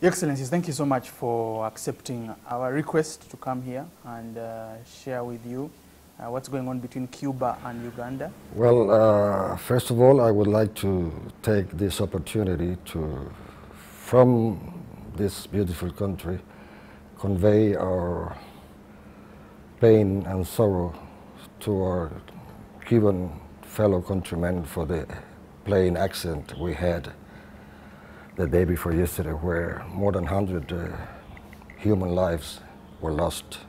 Your Excellencies, thank you so much for accepting our request to come here and share with you what's going on between Cuba and Uganda. Well, first of all, I would like to take this opportunity to, from this beautiful country, convey our pain and sorrow to our Cuban fellow countrymen for the plane accident we had the day before yesterday, where more than 100 human lives were lost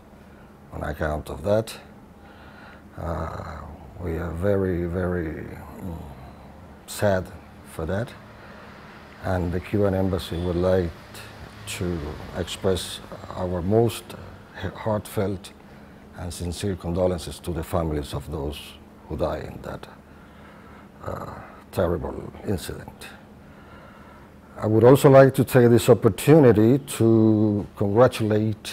on account of that. We are very, very sad for that. And the Cuban embassy would like to express our most heartfelt and sincere condolences to the families of those who died in that terrible incident. I would also like to take this opportunity to congratulate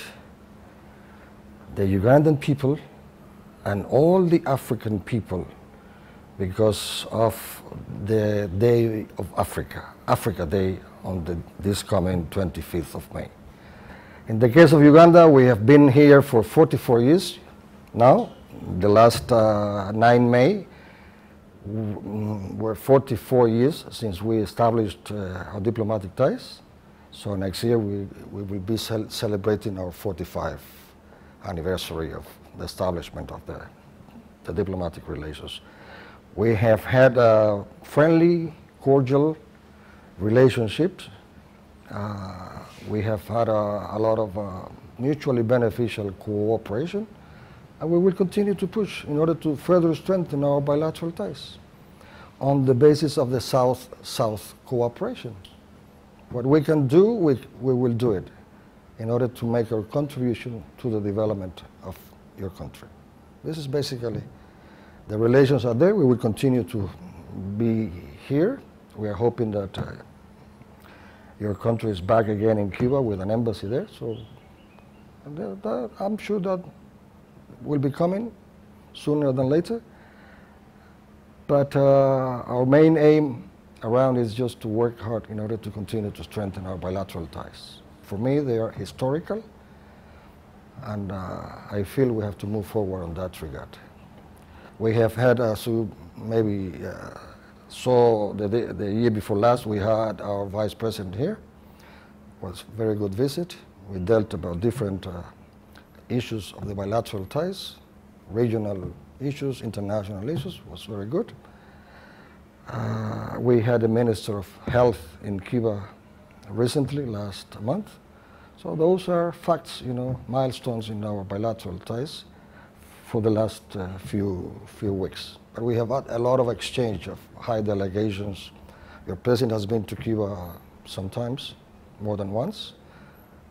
the Ugandan people and all the African people because of the Day of Africa, Africa Day on this coming 25th of May. In the case of Uganda, we have been here for 44 years now. The last 9 May were 44 years since we established our diplomatic ties. So next year we will be celebrating our 45th anniversary of the establishment of the diplomatic relations. We have had a friendly, cordial relationships. We have had a lot of mutually beneficial cooperation, and we will continue to push in order to further strengthen our bilateral ties on the basis of the South-South cooperation. What we can do, we will do it in order to make our contribution to the development of your country. This is basically, the relations are there. We will continue to be here. We are hoping that your country is back again in Cuba with an embassy there. So I'm sure that will be coming sooner than later. But our main aim around is just to work hard in order to continue to strengthen our bilateral ties. For me, they are historical, and I feel we have to move forward on that regard. We have had, as you maybe saw the year before last, we had our Vice President here. It was a very good visit. We dealt about different issues of the bilateral ties, regional issues, international issues. It was very good. We had the Minister of Health in Cuba recently, last month. So those are facts, you know, milestones in our bilateral ties for the last few weeks. But we have had a lot of exchange of high delegations. Your president has been to Cuba sometimes, more than once.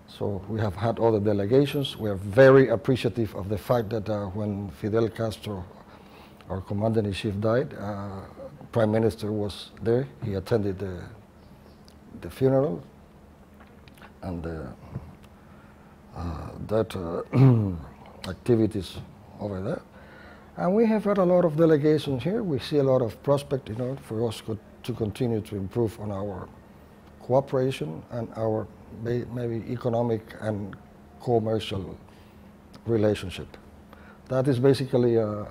So we have had other delegations. We are very appreciative of the fact that when Fidel Castro, our commander-in-chief, died, Prime Minister was there. He attended the funeral, and activities over there. And we have had a lot of delegations here. We see a lot of prospect, you know, for us to continue to improve on our cooperation and our maybe economic and commercial relationship. That is basically a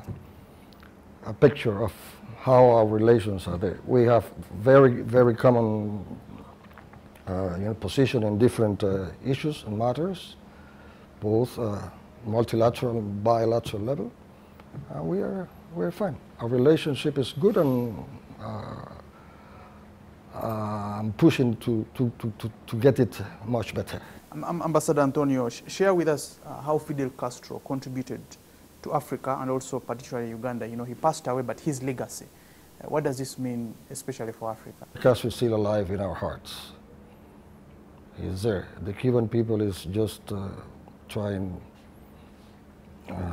picture of how our relations are there. We have very, very common position in different issues and matters, both multilateral and bilateral level. We're fine. Our relationship is good, and I'm pushing to get it much better. Ambassador Antonio, share with us how Fidel Castro contributed to Africa and also particularly Uganda. You know, he passed away, but his legacy. What does this mean, especially for Africa? Castro is still alive in our hearts. He is there. The Cuban people is just trying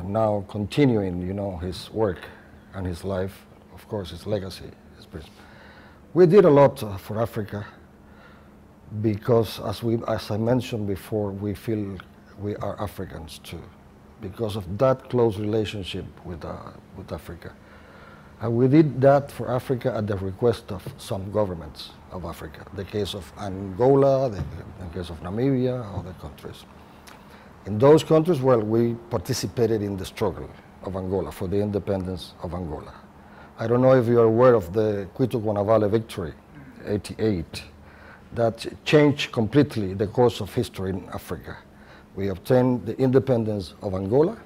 now continuing, you know, his work and his life, of course, his legacy, his principle. We did a lot for Africa because, as I mentioned before, we feel we are Africans too, because of that close relationship with Africa. And we did that for Africa at the request of some governments of Africa. The case of Angola, the case of Namibia, other countries. In those countries, well, we participated in the struggle of Angola for the independence of Angola. I don't know if you're aware of the Cuito-Cuanavale victory, 88, that changed completely the course of history in Africa. We obtained the independence of Angola,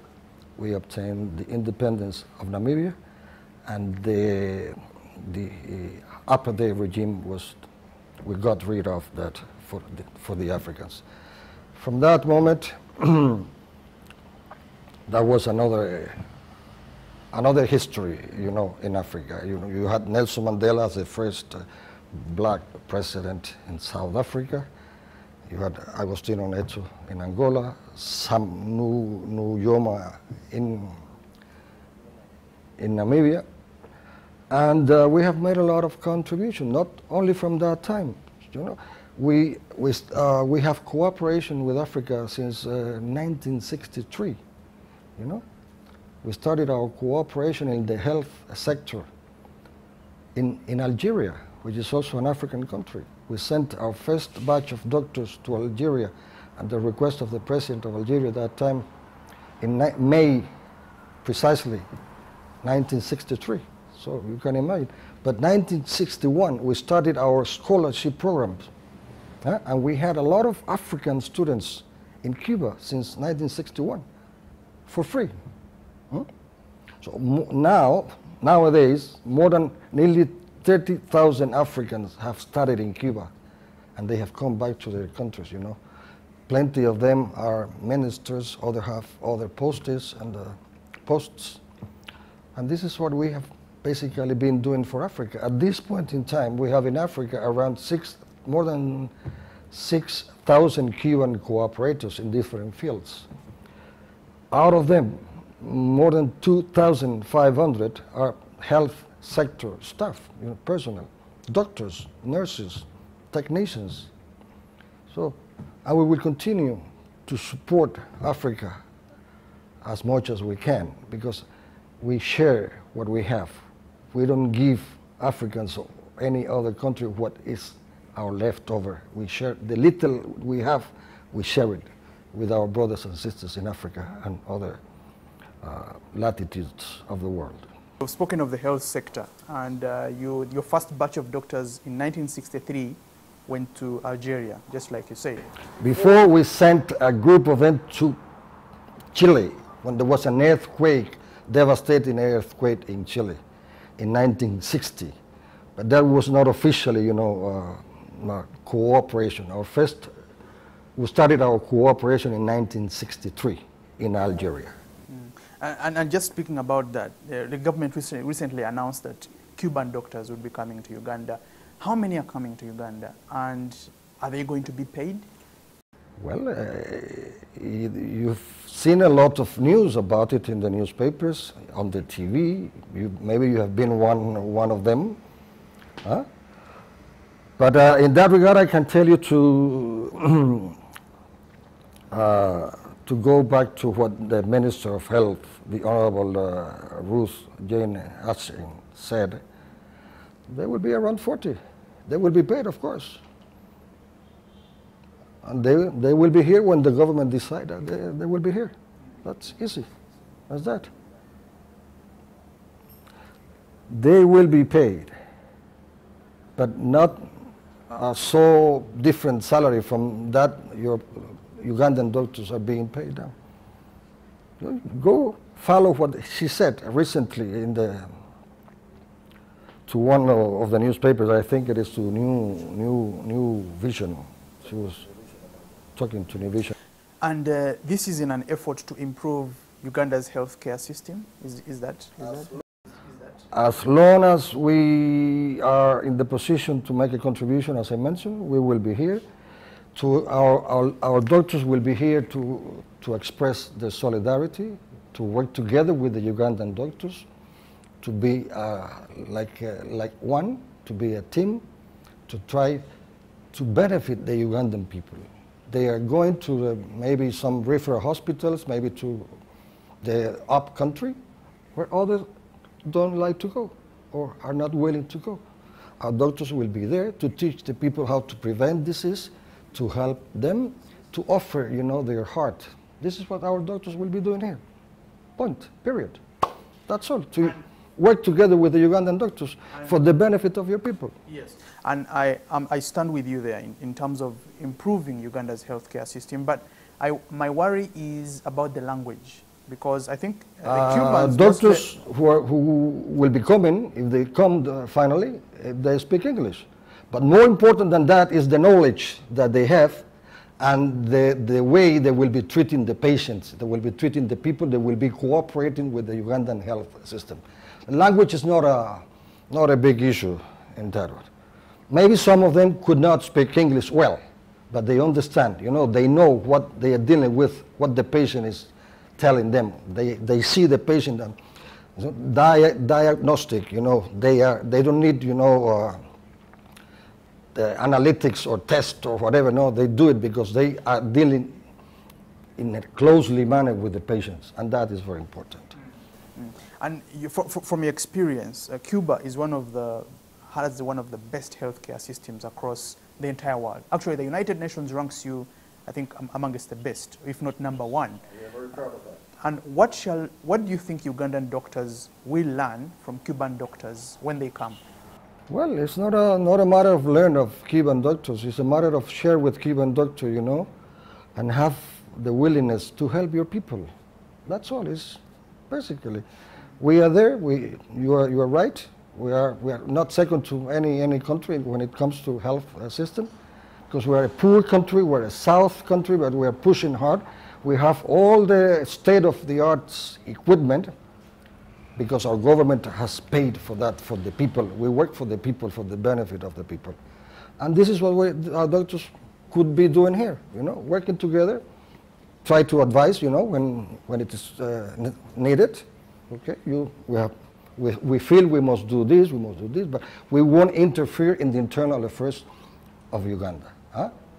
we obtained the independence of Namibia, and the apartheid regime was, we got rid of that for the Africans. From that moment, that was another history, you know, in Africa. You had Nelson Mandela as the first black president in South Africa. You had Agostinho Neto in Angola, Sam Nujoma in Namibia. And we have made a lot of contribution, not only from that time. You know, we have cooperation with Africa since 1963. You know, we started our cooperation in the health sector in Algeria, which is also an African country. We sent our first batch of doctors to Algeria at the request of the president of Algeria at that time in May, precisely 1963. So you can imagine. But 1961, we started our scholarship programs. And we had a lot of African students in Cuba since 1961 for free. So nowadays, more than nearly 30,000 Africans have studied in Cuba, and they have come back to their countries, you know. Plenty of them are ministers, others have other posts. And this is what we have basically been doing for Africa. At this point in time, we have in Africa around more than 6,000 Cuban cooperators in different fields. Out of them, more than 2,500 are health sector staff, you know, personnel, doctors, nurses, technicians. So, and we will continue to support Africa as much as we can, because we share what we have. We don't give Africans or any other country what is our leftover. We share the little we have, we share it with our brothers and sisters in Africa and other latitudes of the world. You've spoken of the health sector, and your first batch of doctors in 1963 went to Algeria, just like you said. Before we sent a group of them to Chile, when there was an earthquake, devastating earthquake in Chile in 1960. But that was not officially, you know, cooperation. We started our cooperation in 1963 in Algeria. And just speaking about that, the government recently announced that Cuban doctors would be coming to Uganda. How many are coming to Uganda, and are they going to be paid? Well, you've seen a lot of news about it in the newspapers, on the TV. Maybe you have been one of them. Huh? But in that regard, I can tell you to go back to what the Minister of Health, the Honorable Ruth Jane Hutchins, said. There will be around 40. They will be paid, of course. And they will be here when the government decides they will be here. That's easy. That's that. They will be paid, but not so different salary from that your Ugandan doctors are being paid now. Go follow what she said recently to one of the newspapers. I think it is to New Vision. She was talking to New Vision. And this is in an effort to improve Uganda's healthcare system. Is that? As long as we are in the position to make a contribution, as I mentioned, we will be here. Our doctors will be here to express their solidarity, to work together with the Ugandan doctors, to be like one, to be a team, to try to benefit the Ugandan people. They are going to maybe some referral hospitals, maybe to the up country, where others don't like to go. or are not willing to go. Our doctors will be there to teach the people how to prevent disease, to help them, to offer, their heart. This is what our doctors will be doing here. Point, period. That's all. To work together with the Ugandan doctors for the benefit of your people. Yes, and I stand with you there in terms of improving Uganda's healthcare system, but my worry is about the language, because I think the Cubans... Doctors who will be coming, if they come finally, they speak English. But more important than that is the knowledge that they have and the way they will be treating the patients, they will be treating the people, they will be cooperating with the Ugandan health system. Language is not a big issue in that one. Maybe some of them could not speak English well, but they understand, they know what they are dealing with, what the patient is telling them. They see the patient and diagnostic, they don't need, the analytics or test or whatever. No, they do it because they are dealing in a closely manner with the patients, and that is very important. And from your experience, Cuba is has one of the best healthcare systems across the entire world. Actually, the United Nations ranks you, I think, amongst the best, if not number one. We are very proud of that. And what do you think Ugandan doctors will learn from Cuban doctors when they come? Well, it's not a matter of learn of Cuban doctors. It's a matter of share with Cuban doctor, and have the willingness to help your people. That's all. It's basically. We are there. You are right. We are not second to any country when it comes to health system, because we are a poor country. We're a south country, but we are pushing hard. We have all the state-of-the-art equipment, because our government has paid for that, for the people. We work for the people, for the benefit of the people. And this is what our doctors could be doing here, working together, try to advise, when it is needed. Okay, we feel we must do this, but we won't interfere in the internal affairs of Uganda.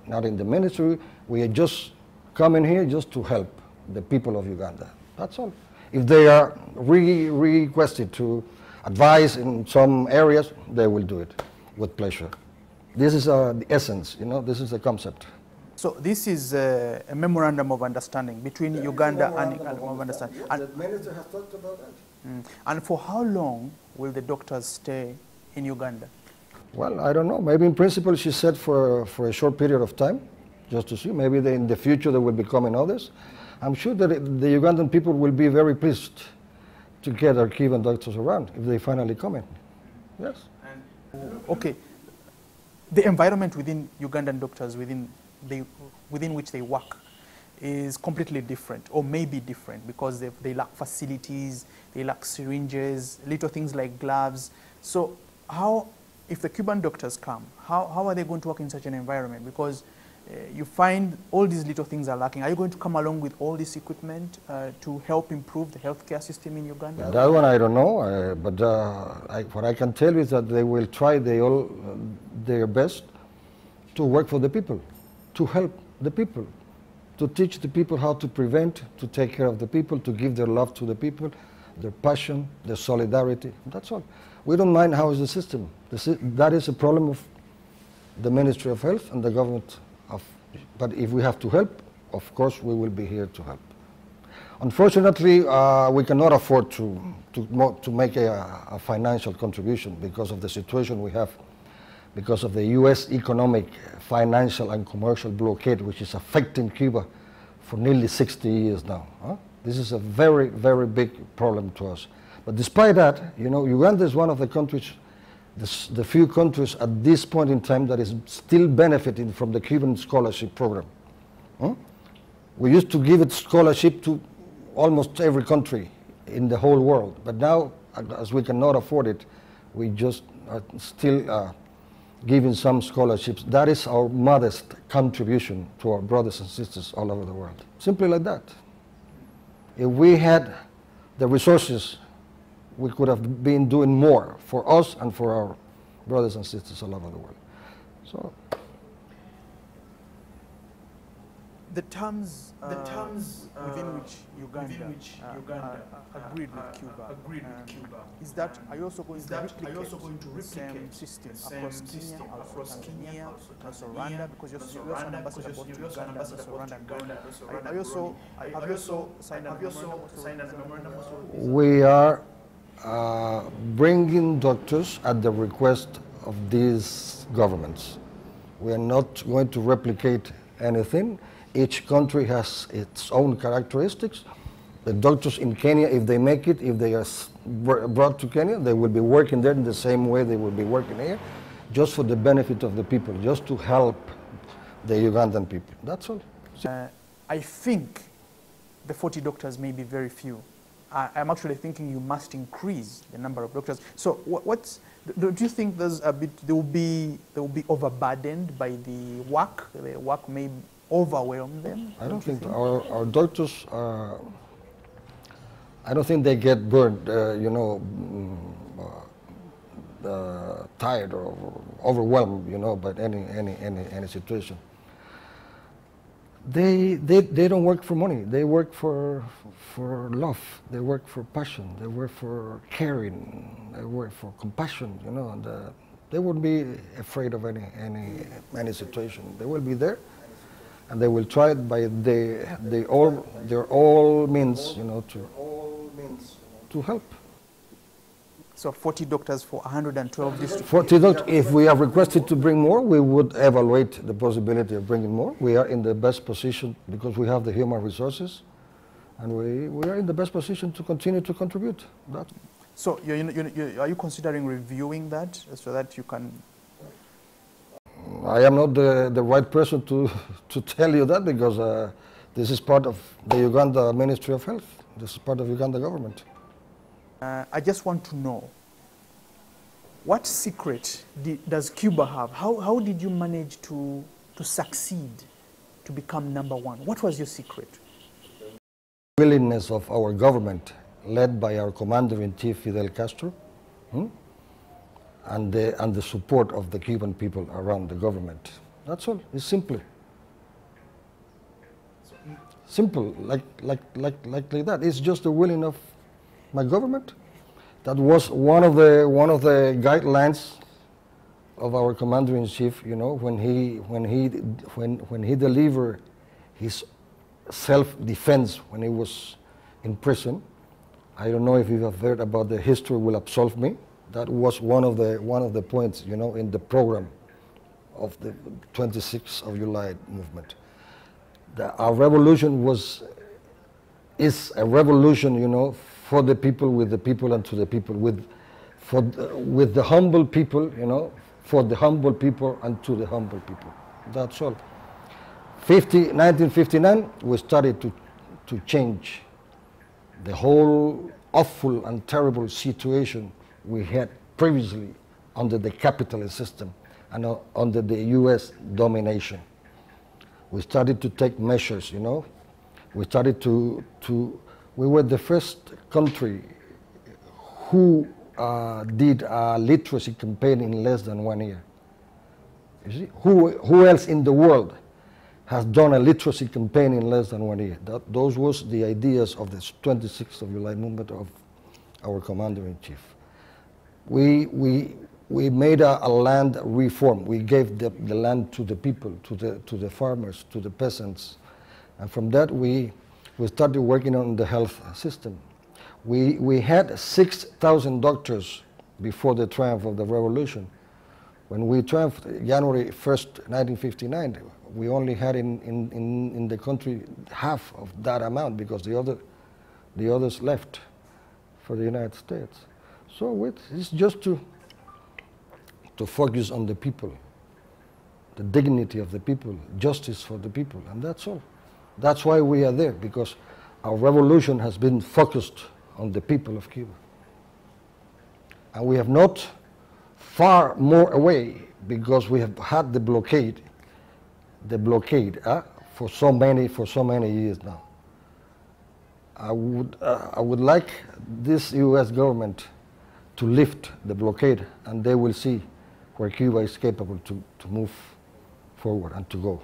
Not in the ministry. We are just coming here just to help the people of Uganda. That's all. If they are requested to advise in some areas, they will do it with pleasure. This is the essence, this is the concept. So this is a memorandum of understanding between Uganda and understanding. And the minister has talked about that. And for how long will the doctors stay in Uganda? Well, I don't know. Maybe in principle she said for a short period of time, just to see. Maybe in the future there will be coming others. I'm sure that the Ugandan people will be very pleased to get our Cuban doctors around if they finally come in. Yes. Okay. The environment within Ugandan doctors, within which they work, is completely different, or may be different, because they lack facilities, they lack syringes, little things like gloves. So how, if the Cuban doctors come, how are they going to work in such an environment? Because you find all these little things are lacking. Are you going to come along with all this equipment to help improve the healthcare system in Uganda? That one I don't know, but what I can tell you is that they will try their best to work for the people, to help the people, to teach the people how to prevent, to take care of the people, to give their love to the people, their passion, their solidarity. That's all. We don't mind how is the system. That is a problem of the Ministry of Health and the government. But if we have to help, of course we will be here to help. Unfortunately, we cannot afford to make a financial contribution because of the situation we have, because of the U.S. economic, financial and commercial blockade which is affecting Cuba for nearly 60 years now. This is a very, very big problem to us. But despite that, Uganda is one of the countries, the few countries at this point in time that is still benefiting from the Cuban scholarship program. We used to give it scholarship to almost every country in the whole world, but now, as we cannot afford it, we just are still giving some scholarships. That is our modest contribution to our brothers and sisters all over the world. Simply like that. If we had the resources, we could have been doing more for us and for our brothers and sisters all over the world. So, the terms within which Uganda agreed with Cuba. Is that, are you also going to replicate the same system across Kenya, across Tanzania, also Rwanda, because you're also an ambassador both to Uganda, also Rwanda and Ghana. Have you also signed a memorandum? We are bringing doctors at the request of these governments. We are not going to replicate anything. Each country has its own characteristics. The doctors in Kenya, if they make it, if they are brought to Kenya, they will be working there in the same way they will be working here, just for the benefit of the people, just to help the Ugandan people. That's all. I think the 40 doctors may be very few. I'm actually thinking you must increase the number of doctors. So do you think there's a bit, they will be overburdened by the work? The work may overwhelm them? I don't think our doctors are, I don't think they get burned, tired or overwhelmed, by any situation. They don't work for money. They work for love. They work for passion. They work for caring. They work for compassion. And they won't be afraid of any situation. They will be there, and they will try it by their all means, to help. So 40 doctors for 112 districts. 40 doctors. If we have requested to bring more, we would evaluate the possibility of bringing more. We are in the best position because we have the human resources, and we are in the best position to continue to contribute. That. So are you considering reviewing that so that you can? I am not the right person to tell you that, because this is part of the Uganda Ministry of Health. This is part of Uganda government. I just want to know, what secret does Cuba have? How did you manage to succeed, to become #1? What was your secret? Willingness of our government, led by our Commander-in-Chief Fidel Castro, and the support of the Cuban people around the government. That's all. It's simple. Simple, like that. It's just the willing of my government. That was one of the guidelines of our Commander-in-Chief. When he delivered his self-defense when he was in prison. I don't know if you have heard about the history will absolve me. That was one of the points, in the program of the 26th of July movement. Our revolution is a revolution, for the people, with the people, and to the people, with the humble people, for the humble people and to the humble people. That's all. 1959, we started to change the whole awful and terrible situation we had previously under the capitalist system and under the U.S. domination. We started to take measures, We started we were the first country who did a literacy campaign in less than 1 year. You see, who else in the world has done a literacy campaign in less than 1 year? Those was the ideas of the 26th of July movement of our Commander-in-Chief. We made a land reform. We gave the land to the people, to the farmers, to the peasants, and from that we started working on the health system. We had 6,000 doctors before the triumph of the revolution. When we triumphed January 1st, 1959, we only had in the country half of that amount, because the others left for the United States. So it's just to focus on the people, the dignity of the people, justice for the people, and that's all. That's why we are there, because our revolution has been focused on the people of Cuba. And we have not far more away, because we have had the blockade for so many years now. I would like this U.S. government to lift the blockade, and they will see where Cuba is capable to move forward and to go.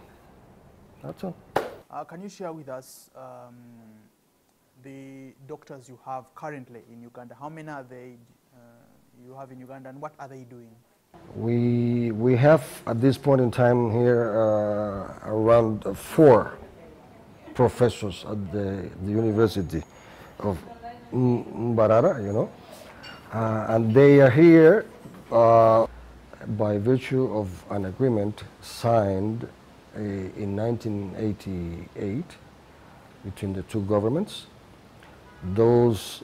That's all. Can you share with us the doctors you have currently in Uganda? How many are they you have in Uganda, and what are they doing? We have at this point in time here around 4 professors at the University of Mbarara, you know, and they are here by virtue of an agreement signed in 1988 between the 2 governments. Those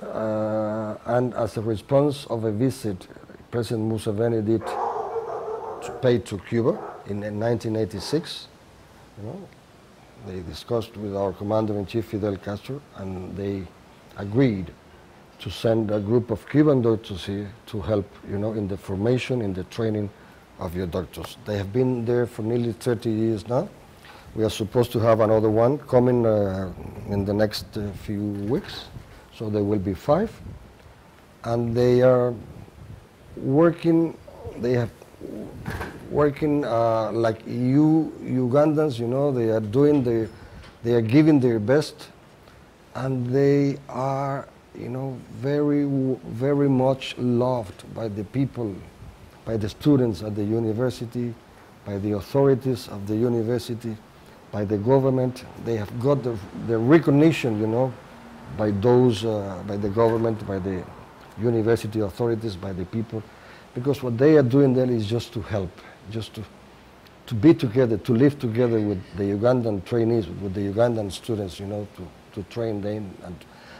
and as a response of a visit President Museveni did pay to Cuba in 1986, you know, they discussed with our Commander-in-Chief Fidel Castro, and they agreed to send a group of Cuban doctors here to help, you know, in the formation, in the training of your doctors. They have been there for nearly 30 years now. We are supposed to have another one coming in the next few weeks, so there will be 5. And they are working, like you Ugandans, you know, they are giving their best, and they are, you know, very much loved by the people, by the students at the university, by the authorities of the university, by the government. They have got the recognition, you know, by those, by the government, by the university authorities, by the people, because what they are doing there is just to help, just to be together, to live together with the Ugandan trainees, with the Ugandan students, you know, to train them.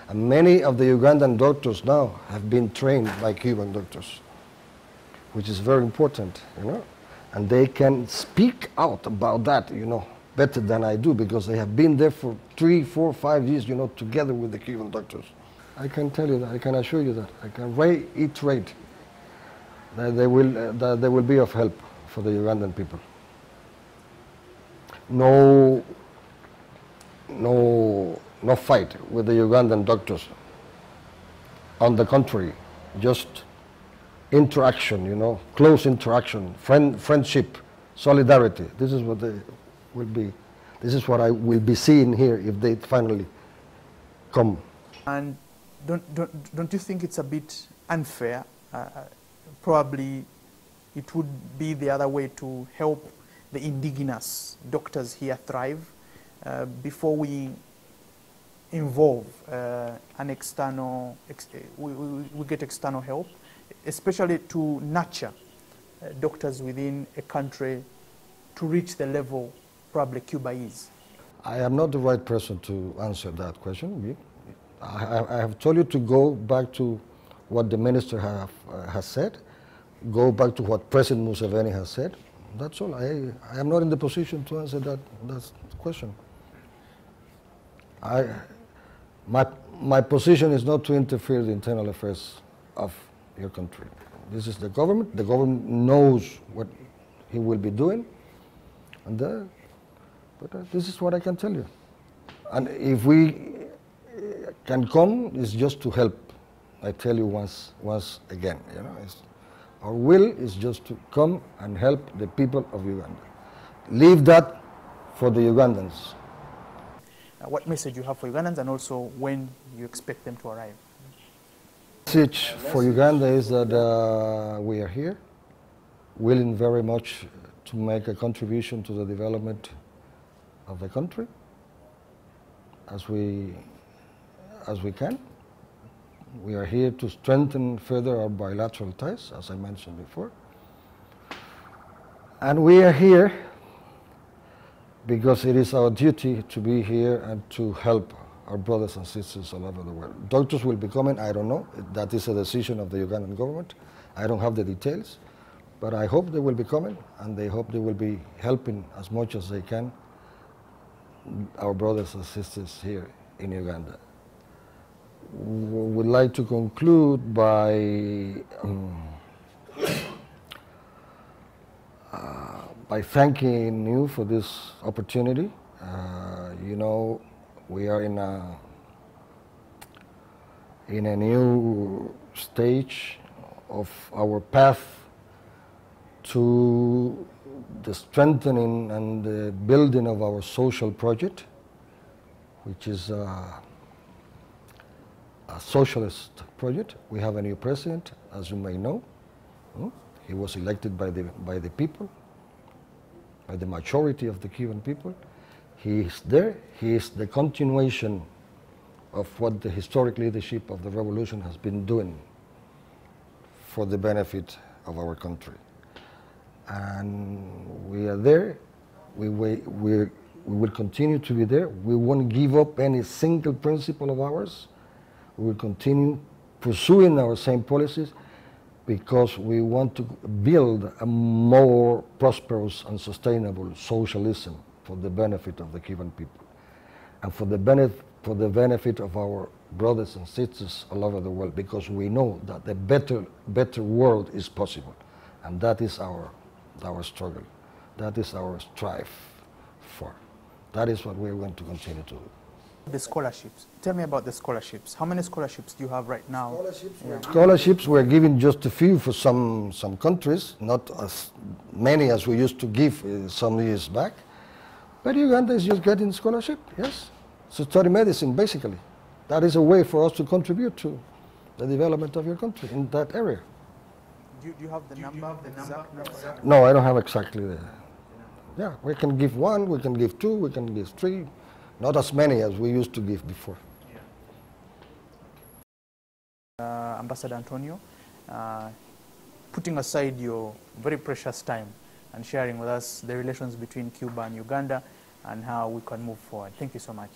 And many of the Ugandan doctors now have been trained by Cuban doctors, which is very important, you know, and they can speak out about that, you know, better than I do, because they have been there for 3, 4, 5 years, you know, together with the Cuban doctors. I can tell you that, I can assure you that, I can reiterate that they will be of help for the Ugandan people. No fight with the Ugandan doctors. On the contrary, just interaction, you know, close interaction, friendship, solidarity. This is what they will be. This is what I will be seeing here if they finally come. And don't you think it's a bit unfair? Probably it would be the other way to help the indigenous doctors here thrive before we involve an external, we get external help, especially to nurture doctors within a country to reach the level probably Cuba is. I am not the right person to answer that question. I have told you to go back to what the minister has said, go back to what President Museveni has said. That's all. I am not in the position to answer that question. My position is not to interfere in the internal affairs of your country. This is the government. The government knows what he will be doing, and but this is what I can tell you. And if we can come, it's just to help. I tell you once again, you know, our will is just to come and help the people of Uganda. Leave that for the Ugandans. What message you have for Ugandans, and also when you expect them to arrive? The message for Uganda is that we are here, willing very much to make a contribution to the development of the country as we can. We are here to strengthen further our bilateral ties, as I mentioned before. And we are here because it is our duty to be here and to help our brothers and sisters all over the world. Doctors will be coming, I don't know. That is a decision of the Ugandan government. I don't have the details, but I hope they will be coming, and they hope they will be helping as much as they can our brothers and sisters here in Uganda. We would like to conclude by thanking you for this opportunity. You know, we are in a new stage of our path to the strengthening and the building of our social project, which is a socialist project. We have a new president, as you may know. He was elected by the people, by the majority of the Cuban people. He is there. He is the continuation of what the historic leadership of the revolution has been doing for the benefit of our country. And we are there. We will continue to be there. We won't give up any single principle of ours. We will continue pursuing our same policies because we want to build a more prosperous and sustainable socialism for the benefit of the Cuban people and for the benefit of our brothers and sisters all over the world, because we know that the better world is possible, and that is our struggle. That is our strive for. That is what we're going to continue to do. The scholarships. Tell me about the scholarships. How many scholarships do you have right now? Scholarships we're giving just a few for some countries, not as many as we used to give some years back. But Uganda is just getting scholarship, yes. To study medicine, basically. That is a way for us to contribute to the development of your country in that area. Do you have the number? No, I don't have exactly the... Yeah, we can give one, we can give two, we can give three. Not as many as we used to give before. Ambassador Antonio, putting aside your very precious time and sharing with us the relations between Cuba and Uganda and how we can move forward. Thank you so much.